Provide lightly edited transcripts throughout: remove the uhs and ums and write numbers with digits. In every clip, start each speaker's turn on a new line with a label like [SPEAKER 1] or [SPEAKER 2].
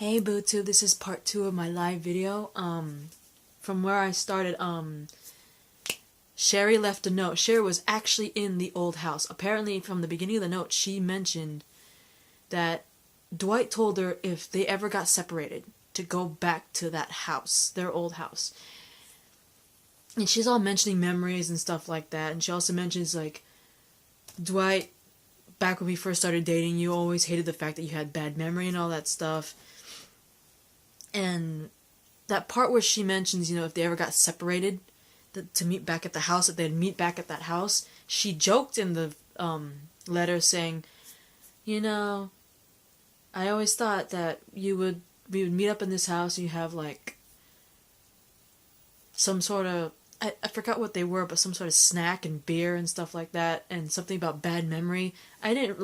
[SPEAKER 1] Hey Bootu, this is part 2 of my live video. From where I started, Sherry left a note. Sherry was actually in the old house. Apparently, from the beginning of the note, she mentioned that Dwight told her if they ever got separated, to go back to that house, their old house. And she's all mentioning memories and stuff like that, and she also mentions, like, Dwight, back when we first started dating, you always hated the fact that you had bad memory and all that stuff. And that part where she mentions, if they ever got separated, to meet back at the house, that they'd meet back at that house, she joked in the letter saying, I always thought that we would meet up in this house and you have, like, some sort of, I forgot what they were, but some sort of snack and beer and stuff like that, and something about bad memory. I didn't,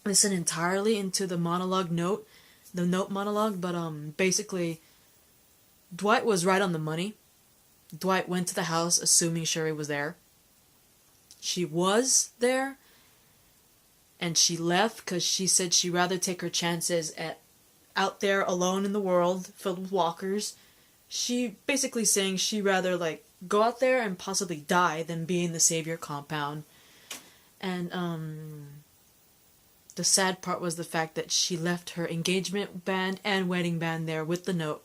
[SPEAKER 1] listen entirely into the note monologue, but basically, Dwight was right on the money. Dwight went to the house assuming Sherry was there. She was there, and she left because she said she'd rather take her chances out there alone in the world filled with walkers. She basically saying she'd rather, go out there and possibly die than be in the Savior compound. And, the sad part was the fact that she left her engagement band and wedding band there with the note.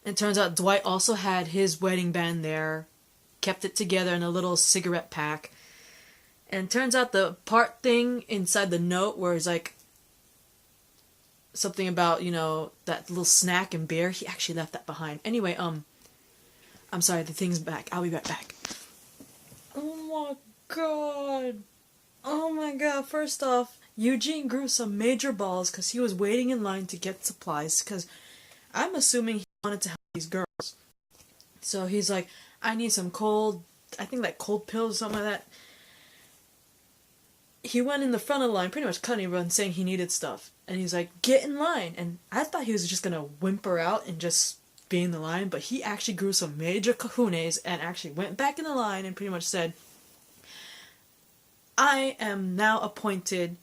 [SPEAKER 1] It turns out Dwight also had his wedding band there, kept it together in a little cigarette pack. And turns out the part thing inside the note where it's something about, that little snack and beer, he actually left that behind. Anyway, I'm sorry, the thing's back. I'll be right back. Oh my god. Oh my god, first off, Eugene grew some major balls because he was waiting in line to get supplies, because I'm assuming he wanted to help these girls. So he's like, I need some cold pills or something like that. He went in the front of the line, pretty much cutting everyone, saying he needed stuff. And he's like, get in line. And I thought he was just gonna whimper out and just be in the line, but he actually grew some major kahunas and actually went back in the line and pretty much said, I am now appointed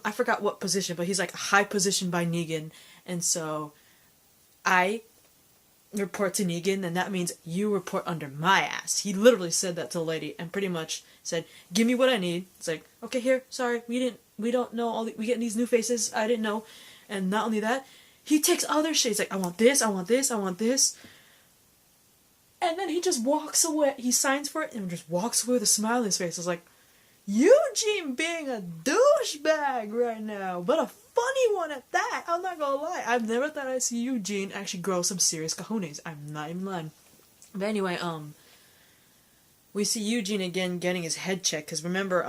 [SPEAKER 1] I forgot what position, but he's like a high position by Negan, and so I report to Negan, and that means you report under my ass. He literally said that to the lady, and pretty much said, give me what I need. It's like, okay, here, sorry, we don't know we get these new faces, I didn't know. And not only that, he takes other shit. He's like, I want this, I want this, I want this. And then he just walks away. He signs for it and just walks away with a smile on his face. I was like, Eugene being a douchebag right now, but a funny one at that. I'm not gonna lie. I've never thought I'd see Eugene actually grow some serious cojones. I'm not even lying. But anyway, we see Eugene again getting his head checked, because remember,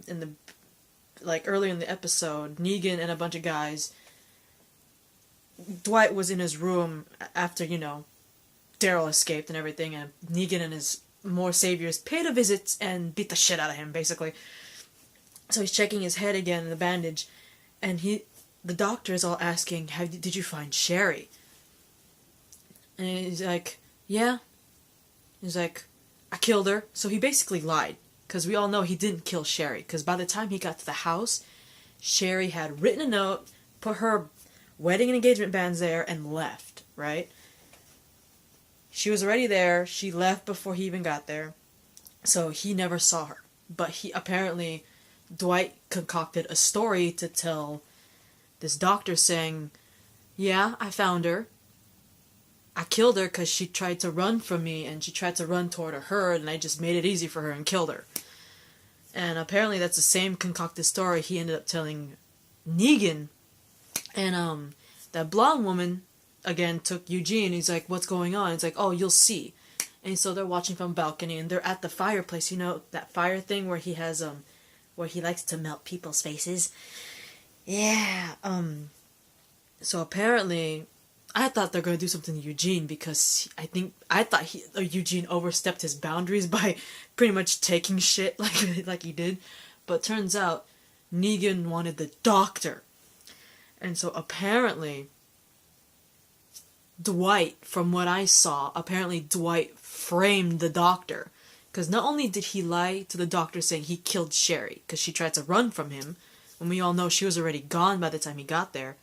[SPEAKER 1] in the, earlier in the episode, Negan and a bunch of guys, Dwight was in his room after, Daryl escaped and everything, and Negan and his more saviors paid a visit and beat the shit out of him, basically. So he's checking his head again in the bandage, and the doctor is all asking, did you find Sherry? And he's like, yeah. He's like, I killed her. So he basically lied, because we all know he didn't kill Sherry, because by the time he got to the house, Sherry had written a note, put her wedding and engagement bands there, and left, right? She was already there. She left before he even got there. So he never saw her. But apparently, Dwight concocted a story to tell this doctor saying, yeah, I found her. I killed her because she tried to run from me, and she tried to run toward a herd, and I just made it easy for her and killed her. And apparently that's the same concocted story he ended up telling Negan. And that blonde woman again took Eugene. He's like, what's going on? It's like, oh, you'll see. And so they're watching from a balcony, and they're at the fireplace, that fire thing where he has where he likes to melt people's faces. Yeah. So apparently I thought they're going to do something to Eugene, because I thought Eugene overstepped his boundaries by pretty much taking shit like he did. But turns out Negan wanted the doctor. And so apparently Dwight, from what I saw, Dwight framed the doctor. Because not only did he lie to the doctor saying he killed Sherry, because she tried to run from him, when we all know she was already gone by the time he got there,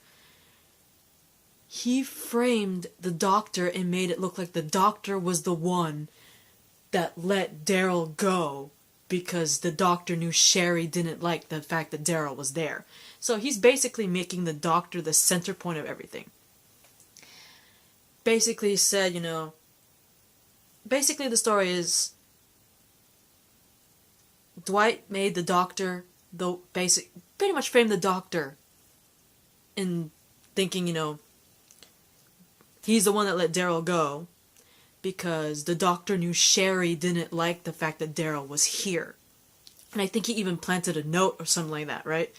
[SPEAKER 1] he framed the doctor and made it look like the doctor was the one that let Daryl go because the doctor knew Sherry didn't like the fact that Daryl was there. So he's basically making the doctor the center point of everything. Basically said, basically the story is Dwight made the doctor pretty much framed the doctor in thinking, he's the one that let Daryl go because the doctor knew Sherry didn't like the fact that Daryl was here. And I think he even planted a note or something like that, right?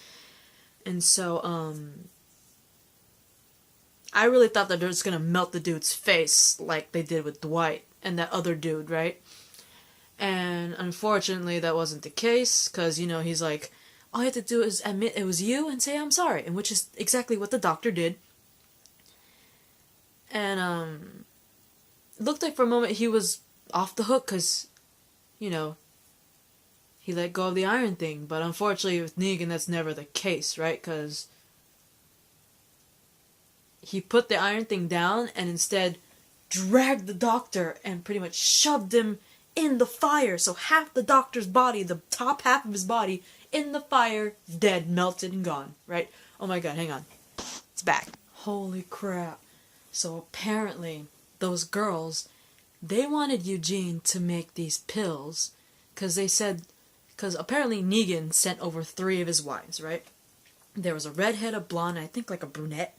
[SPEAKER 1] And so, I really thought that they were just gonna melt the dude's face like they did with Dwight and that other dude, right? And unfortunately, that wasn't the case, because, he's like, all you have to do is admit it was you and say I'm sorry, and which is exactly what the doctor did. And, it looked like for a moment he was off the hook, because, he let go of the iron thing, but unfortunately with Negan that's never the case, right? Because he put the iron thing down and instead dragged the doctor and pretty much shoved him in the fire. So half the doctor's body, the top half of his body, in the fire, dead, melted, and gone, right? Oh my god, hang on. It's back. Holy crap. So apparently, those girls, they wanted Eugene to make these pills, because apparently Negan sent over 3 of his wives, right? There was a redhead, a blonde, I think like a brunette.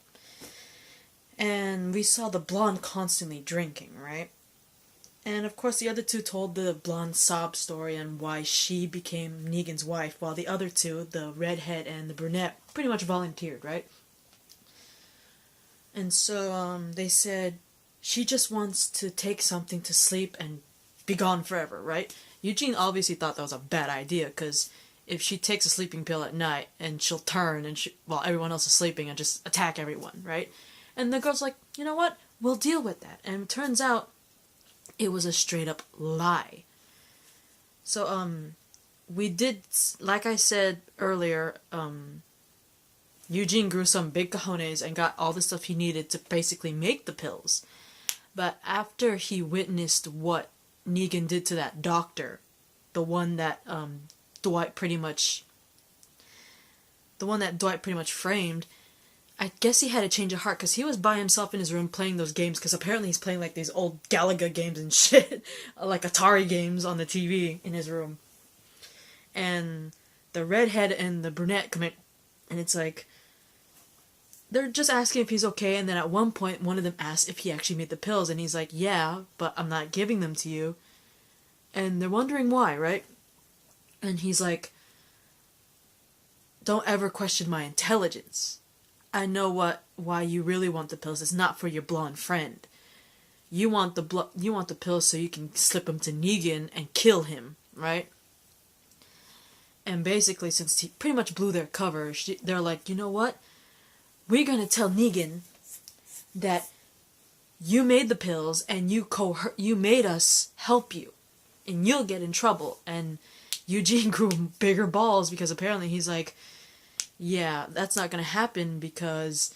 [SPEAKER 1] And we saw the blonde constantly drinking, right? And of course the other 2 told the blonde sob story on why she became Negan's wife, while the other 2, the redhead and the brunette, pretty much volunteered, right? And so they said she just wants to take something to sleep and be gone forever, right? Eugene obviously thought that was a bad idea, because if she takes a sleeping pill at night and she'll turn and while everyone else is sleeping and just attack everyone, right? And the girl's like, you know what? We'll deal with that. And it turns out it was a straight up lie. So, we did, like I said earlier, Eugene grew some big cojones and got all the stuff he needed to basically make the pills. But after he witnessed what Negan did to that doctor, the one that Dwight pretty much framed, I guess he had a change of heart, because he was by himself in his room playing those games, because apparently he's playing like these old Galaga games and shit, like Atari games on the TV in his room. And the redhead and the brunette come in, and it's like, they're just asking if he's okay, and then at one point, one of them asks if he actually made the pills, and he's like, yeah, but I'm not giving them to you. And they're wondering why, right? And he's like, don't ever question my intelligence. I know why you really want the pills. It's not for your blonde friend. You want the pills so you can slip them to Negan and kill him, right? And basically, since he pretty much blew their cover, they're like, you know what? We're gonna tell Negan that you made the pills and you made us help you, and you'll get in trouble. And Eugene grew bigger balls, because apparently he's like, yeah, that's not gonna happen, because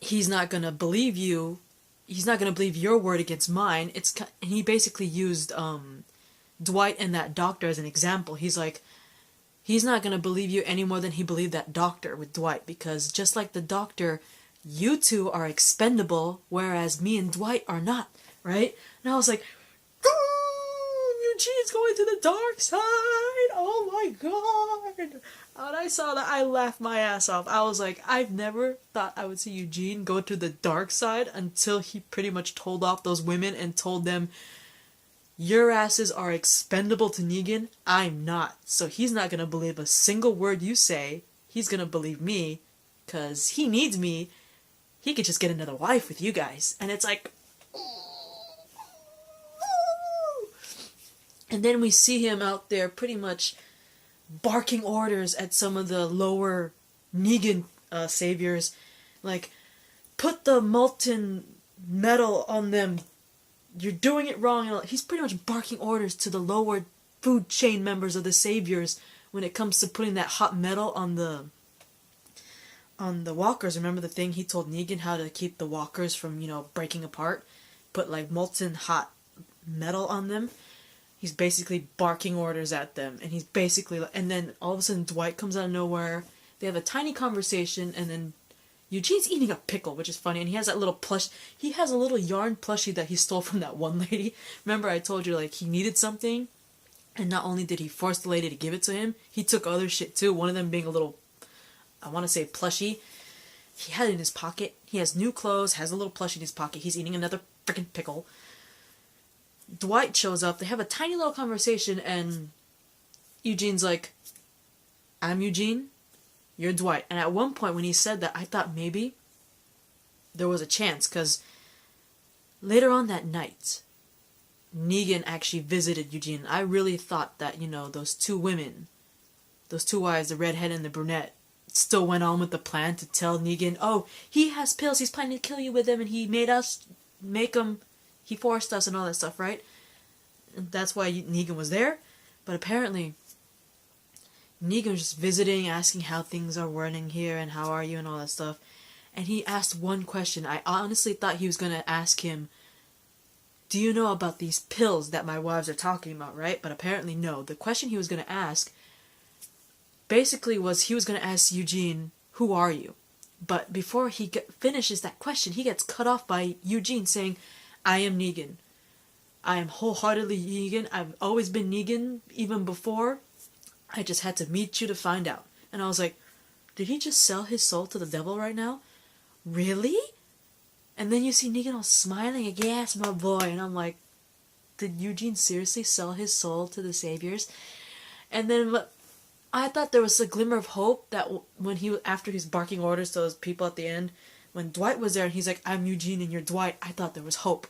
[SPEAKER 1] he's not gonna believe you. He's not gonna believe your word against mine. And he basically used Dwight and that doctor as an example. He's like, he's not gonna believe you any more than he believed that doctor with Dwight, because just like the doctor, you 2 are expendable, whereas me and Dwight are not, right? And I was like, Eugene's going to the dark side! Oh my god! When I saw that, I laughed my ass off. I was like, I've never thought I would see Eugene go to the dark side until he pretty much told off those women and told them, your asses are expendable to Negan, I'm not. So he's not gonna believe a single word you say. He's gonna believe me, because he needs me. He could just get another wife with you guys. And it's like, and then we see him out there pretty much barking orders at some of the lower Negan saviors, like, put the molten metal on them, you're doing it wrong. He's pretty much barking orders to the lower food chain members of the saviors when it comes to putting that hot metal on on the walkers, remember the thing he told Negan how to keep the walkers from, breaking apart? Put, like, molten hot metal on them? He's basically barking orders at them, and he's basically, and then all of a sudden Dwight comes out of nowhere, they have a tiny conversation, and then Eugene's eating a pickle, which is funny, and he has a little yarn plushie that he stole from that one lady. Remember I told you, like, he needed something, and not only did he force the lady to give it to him, he took other shit too, one of them being a little, I want to say plushie. He had it in his pocket. He has new clothes, has a little plushie in his pocket, he's eating another freaking pickle. Dwight shows up, they have a tiny little conversation, and Eugene's like, I'm Eugene, you're Dwight. And at one point when he said that, I thought maybe there was a chance, because later on that night, Negan actually visited Eugene. I really thought that, those two women, those two wives, the redhead and the brunette, still went on with the plan to tell Negan, oh, he has pills, he's planning to kill you with them, and he made us make them, he forced us and all that stuff, right? And that's why Negan was there. But apparently, Negan was just visiting, asking how things are running here, and how are you, and all that stuff. And he asked one question. I honestly thought he was going to ask him, do you know about these pills that my wives are talking about, right? But apparently no. The question he was going to ask basically was, he was going to ask Eugene, who are you? But before he finishes that question, he gets cut off by Eugene saying, I am Negan. I am wholeheartedly Negan. I've always been Negan, even before. I just had to meet you to find out. And I was like, did he just sell his soul to the devil right now? Really? And then you see Negan all smiling, like, yes, my boy. And I'm like, did Eugene seriously sell his soul to the saviors? And then I thought there was a glimmer of hope that when after he's barking orders to those people at the end, when Dwight was there and he's like, I'm Eugene and you're Dwight, I thought there was hope.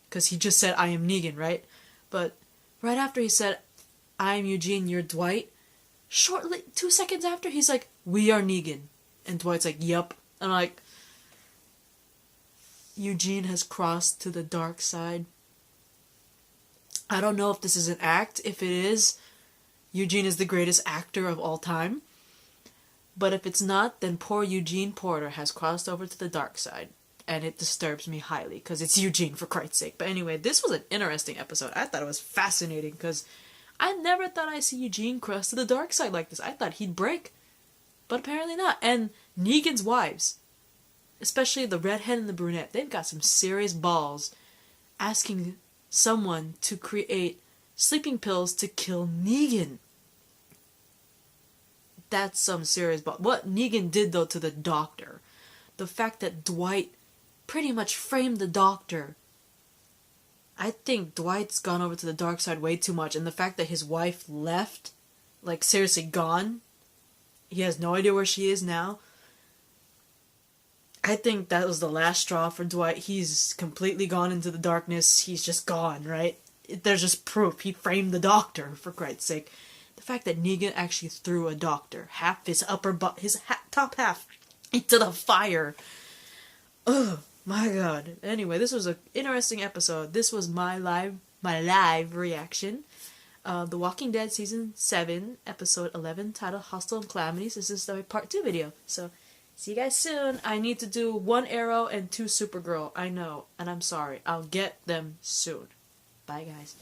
[SPEAKER 1] Because he just said, I am Negan, right? But right after he said, I am Eugene, you're Dwight, shortly, 2 seconds after, he's like, we are Negan. And Dwight's like, yup. And I'm like, Eugene has crossed to the dark side. I don't know if this is an act. If it is, Eugene is the greatest actor of all time. But if it's not, then poor Eugene Porter has crossed over to the dark side. And it disturbs me highly, because it's Eugene, for Christ's sake. But anyway, this was an interesting episode. I thought it was fascinating, because I never thought I'd see Eugene cross to the dark side like this. I thought he'd break. But apparently not. And Negan's wives, especially the redhead and the brunette, they've got some serious balls asking someone to create sleeping pills to kill Negan. That's some serious ball. What Negan did, though, to the doctor, the fact that Dwight pretty much framed the doctor, I think Dwight's gone over to the dark side way too much. And the fact that his wife left, like, seriously gone, he has no idea where she is now, I think that was the last straw for Dwight. He's completely gone into the darkness. He's just gone, right? There's just proof. He framed the doctor, for Christ's sake. The fact that Negan actually threw a doctor, half his top half, into the fire. Oh my god. Anyway, this was an interesting episode. This was my live reaction. The Walking Dead Season 7, Episode 11, titled Hostile and Calamities. This is the part 2 video. So, see you guys soon. I need to do 1 Arrow and 2 Supergirl. I know, and I'm sorry. I'll get them soon. Bye, guys.